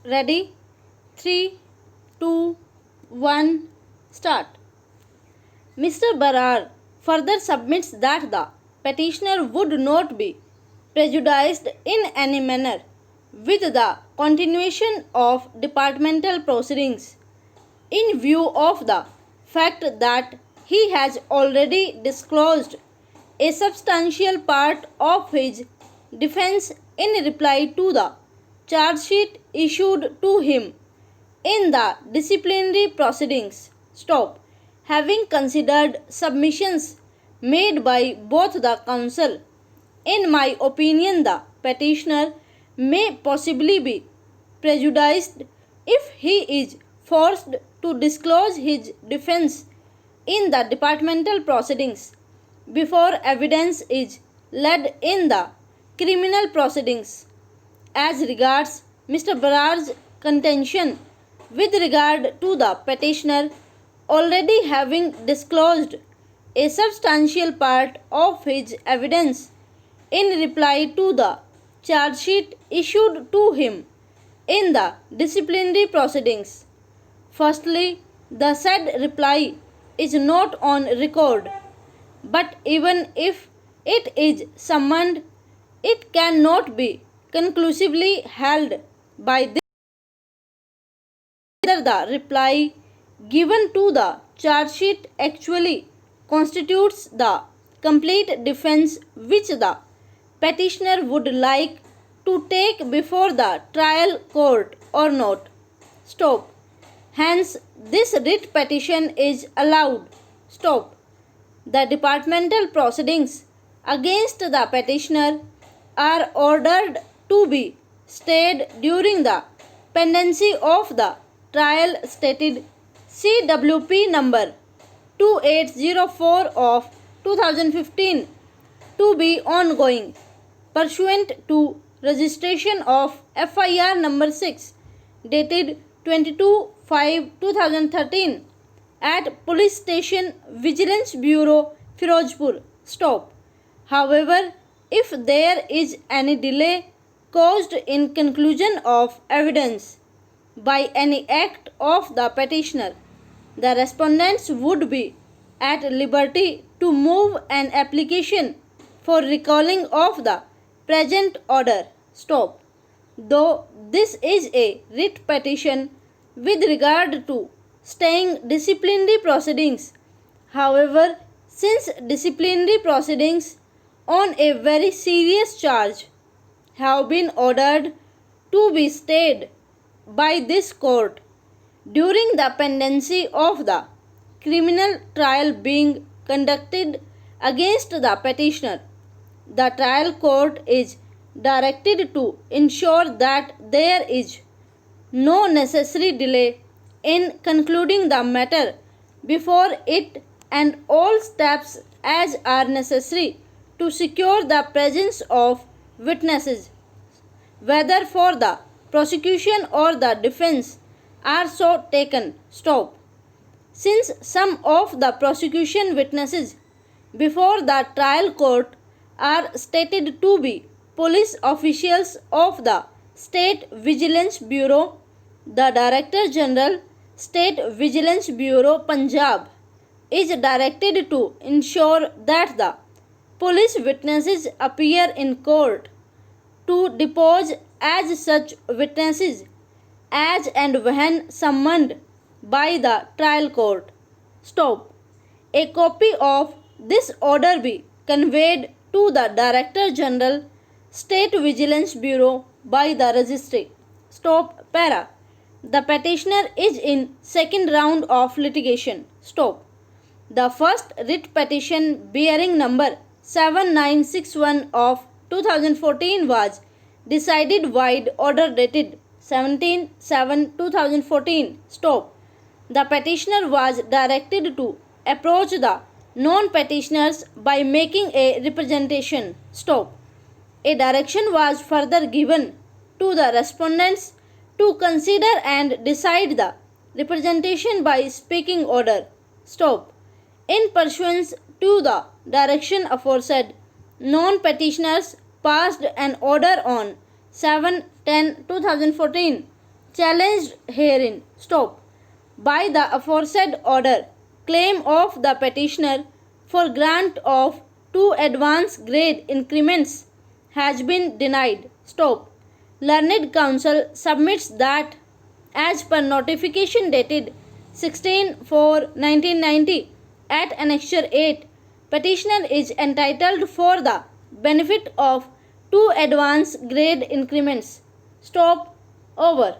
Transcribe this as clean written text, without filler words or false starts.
Ready? 3, 2, 1, start. Mr. Barar further submits that the petitioner would not be prejudiced in any manner with the continuation of departmental proceedings in view of the fact that he has already disclosed a substantial part of his defense in reply to the charge sheet issued to him in the disciplinary proceedings. Stop. Having considered submissions made by both the counsel, in my opinion, the petitioner may possibly be prejudiced if he is forced to disclose his defense in the departmental proceedings before evidence is led in the criminal proceedings. As regards Mr. Barar's contention with regard to the petitioner already having disclosed a substantial part of his evidence in reply to the charge sheet issued to him in the disciplinary proceedings. Firstly, the said reply is not on record, but even if it is summoned, it cannot be conclusively held by this whether the reply given to the charge sheet actually constitutes the complete defense which the petitioner would like to take before the trial court or not. Stop. Hence, this writ petition is allowed. Stop. The departmental proceedings against the petitioner are ordered to be stayed during the pendency of the trial stated CWP number 2804 of 2015 to be ongoing pursuant to registration of FIR number 6 dated 22/5/2013 at Police Station Vigilance Bureau Firozpur. Stop. However, if there is any delay caused in conclusion of evidence by any act of the petitioner, the respondents would be at liberty to move an application for recalling of the present order. Stop. Though this is a writ petition with regard to staying disciplinary proceedings, however, since disciplinary proceedings on a very serious charge have been ordered to be stayed by this court during the pendency of the criminal trial being conducted against the petitioner, the trial court is directed to ensure that there is no necessary delay in concluding the matter before it and all steps as are necessary to secure the presence of witnesses, whether for the prosecution or the defense, are so taken. Stop. Since some of the prosecution witnesses before the trial court are stated to be police officials of the State Vigilance Bureau, the Director General, State Vigilance Bureau, Punjab, is directed to ensure that the police witnesses appear in court to depose as such witnesses as and when summoned by the trial court. Stop. A copy of this order be conveyed to the Director General, State Vigilance Bureau by the Registry. Stop. Para. The petitioner is in second round of litigation. Stop. The first writ petition bearing number 7961 of 2014 was decided void order dated 17/7/2014. Stop. The petitioner was directed to approach the non-petitioners by making a representation. Stop. A direction was further given to the respondents to consider and decide the representation by speaking order. Stop. In pursuance to the direction aforesaid, non-petitioners passed an order on 7/10/2014 challenged herein. Stop. By the aforesaid order, claim of the petitioner for grant of 2 advance grade increments has been denied. Stop. Learned Counsel submits that as per notification dated 16/4/1990 at Annexure 8, petitioner is entitled for the benefit of 2 advance grade increments. Stop. Over.